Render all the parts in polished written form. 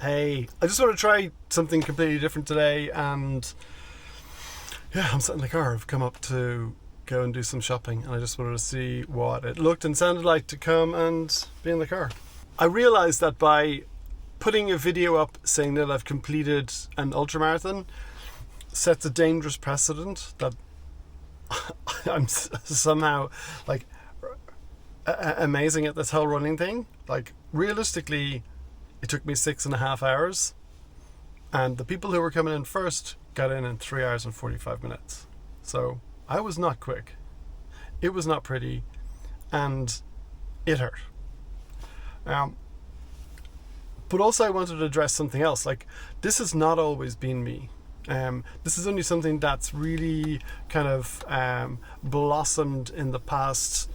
Hey, I just want to try something completely different today, and yeah, I'm sitting in the car. I've come up to go and do some shopping, and I just wanted to see what it looked and sounded like to come and be in the car. I realised that by putting a video up saying that I've completed an ultramarathon sets a dangerous precedent that I'm somehow like amazing at this whole running thing. Like, realistically, it took me 6.5 hours, and the people who were coming in first got in 3 hours and 45 minutes. So I was not quick. It was not pretty, and it hurt. But also I wanted to address something else. Like, this has not always been me. This is only something that's really kind of blossomed in the past,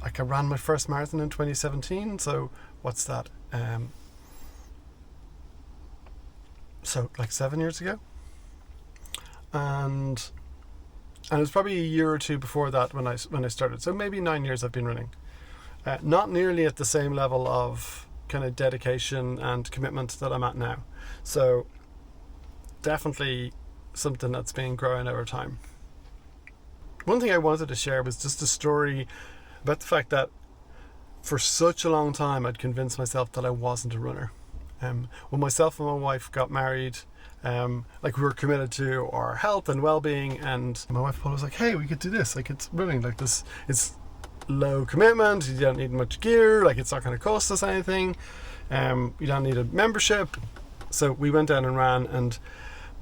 like I ran my first marathon in 2017, so what's that? So like 7 years ago, and it was probably a year or two before that when I started. So maybe 9 years I've been running. Not nearly at the same level of kind of dedication and commitment that I'm at now. So definitely something that's been growing over time. One thing I wanted to share was just a story about the fact that for such a long time I'd convinced myself that I wasn't a runner. When myself and my wife got married, like we were committed to our health and well-being, and my wife Paula was like, hey, we could do this, like it's running like this, it's low commitment, you don't need much gear, like it's not going to cost us anything, you don't need a membership. So we went down and ran, and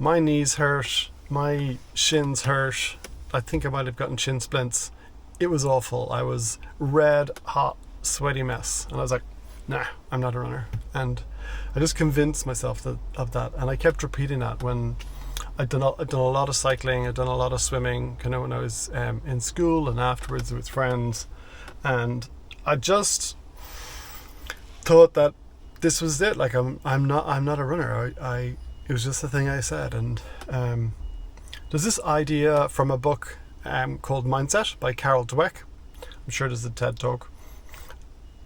my knees hurt, my shins hurt, I think I might have gotten shin splints. It was awful. I was red hot sweaty mess, and I was like, nah, I'm not a runner. And I just convinced myself of that, and I kept repeating that when I'd done a lot of cycling, I'd done a lot of swimming, kind of when I was in school and afterwards with friends, and I just thought that this was it. Like I'm not a runner. It was just a thing I said. And there's this idea from a book called Mindset by Carol Dweck. I'm sure there's a TED talk.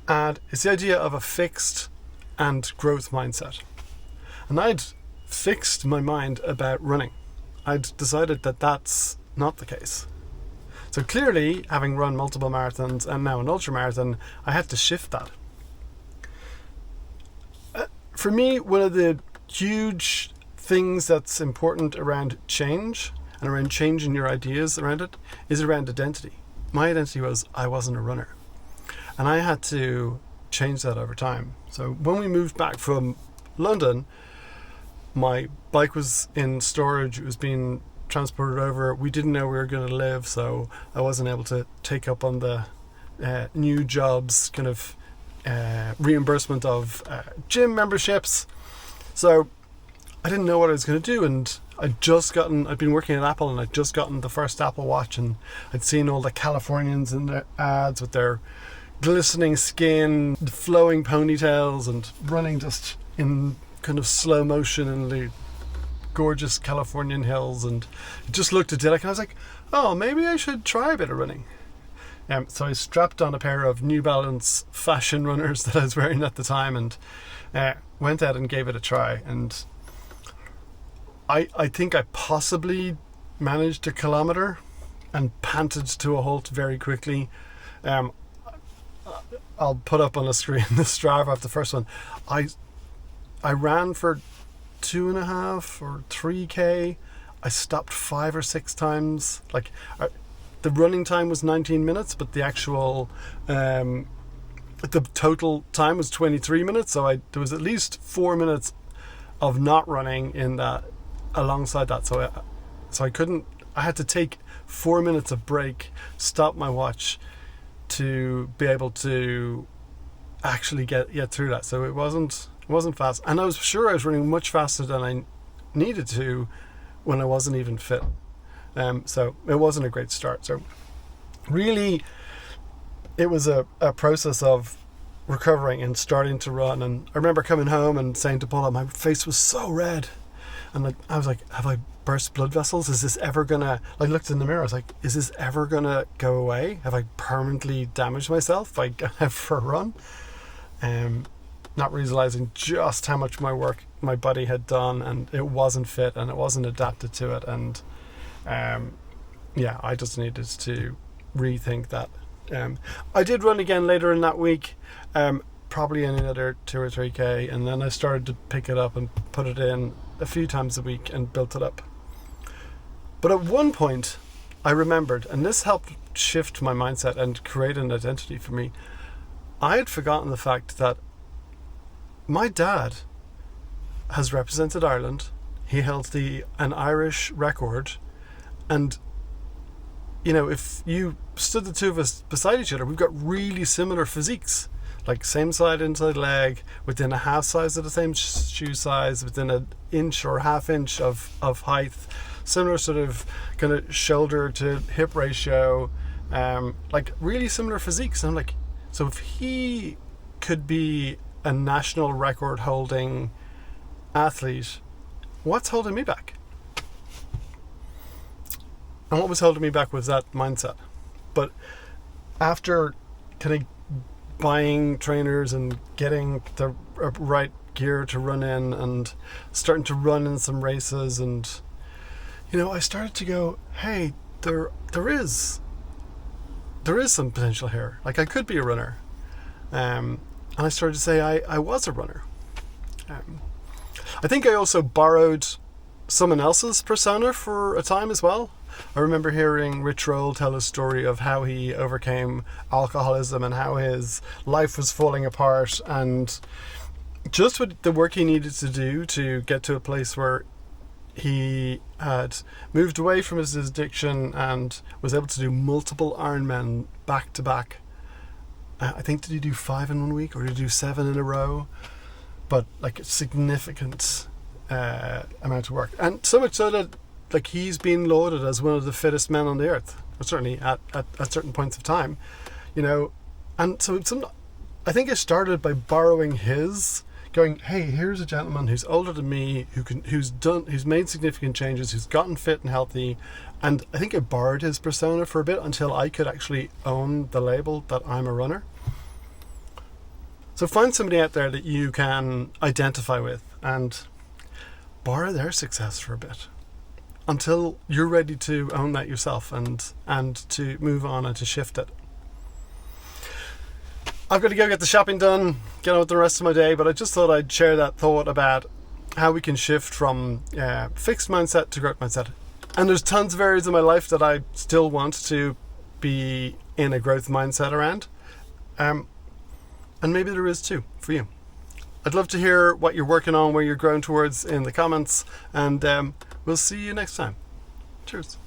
And it's the idea of a fixed and growth mindset. And I'd fixed my mind about running. I'd decided that that's not the case. So clearly, having run multiple marathons and now an ultramarathon, I had to shift that. For me, one of the huge things that's important around change and around changing your ideas around it is around identity. My identity was I wasn't a runner. And I had to change that over time. So when we moved back from London, my bike was in storage. It was being transported over. We didn't know where we were going to live, so I wasn't able to take up on the new jobs kind of reimbursement of gym memberships. So I didn't know what I was going to do, and I'd been working at Apple, and I'd just gotten the first Apple Watch, and I'd seen all the Californians in their ads with their glistening skin, flowing ponytails, and running just in kind of slow motion in the gorgeous Californian hills, and it just looked idyllic. And I was like, oh, maybe I should try a bit of running. So I strapped on a pair of New Balance fashion runners that I was wearing at the time, and went out and gave it a try. And I think I possibly managed a kilometer and panted to a halt very quickly. I'll put up on the screen the Strava of the first one. I ran for 2.5 or 3k. I stopped 5 or 6 times. Like the running time was 19 minutes, but the actual the total time was 23 minutes. So there was at least 4 minutes of not running in that alongside that. So I had to take 4 minutes of break, stop my watch to be able to actually get through that. So it wasn't fast, and I was sure I was running much faster than I needed to when I wasn't even fit. So it wasn't a great start. So really, it was a process of recovering and starting to run. And I remember coming home and saying to Paula, my face was so red, and I was like, have I burst blood vessels? Is this ever gonna, I looked in the mirror, I was like, is this ever gonna go away? Have I permanently damaged myself by going out for a run? not realizing just how much my body had done, and it wasn't fit and it wasn't adapted to it, and I just needed to rethink that. I did run again later in that week, probably in another 2 or 3k, and then I started to pick it up and put it in a few times a week and built it up. But at one point I remembered, and this helped shift my mindset and create an identity for me, I had forgotten the fact that my dad has represented Ireland. He held an Irish record, and if you stood the two of us beside each other, we've got really similar physiques, like same side inside leg, within a half size of the same shoe size, within an inch or half inch of height, similar sort of kind of shoulder to hip ratio, like really similar physiques. And I'm like, so if he could be a national record holding athlete, what's holding me back? And what was holding me back was that mindset. But after kind of buying trainers and getting the right gear to run in and starting to run in some races, and I started to go, hey, there is some potential here. Like, I could be a runner. And I started to say I was a runner. I think I also borrowed someone else's persona for a time as well. I remember hearing Rich Roll tell a story of how he overcame alcoholism and how his life was falling apart, and just what the work he needed to do to get to a place where he had moved away from his addiction and was able to do multiple Ironmen back to back. I think, did he do 5 in 1 week, or did he do 7 in a row? But like a significant amount of work, and so much so that like he's been lauded as one of the fittest men on the earth, or certainly at certain points of time, and so I think I started by borrowing his, going, hey, here's a gentleman who's older than me, who's made significant changes, who's gotten fit and healthy, and I think I borrowed his persona for a bit until I could actually own the label that I'm a runner. So find somebody out there that you can identify with and borrow their success for a bit until you're ready to own that yourself and to move on and to shift it. I've got to go get the shopping done, get on with the rest of my day, but I just thought I'd share that thought about how we can shift from fixed mindset to growth mindset. And there's tons of areas in my life that I still want to be in a growth mindset around. And maybe there is too for you. I'd love to hear what you're working on, where you're growing towards in the comments, and we'll see you next time. Cheers.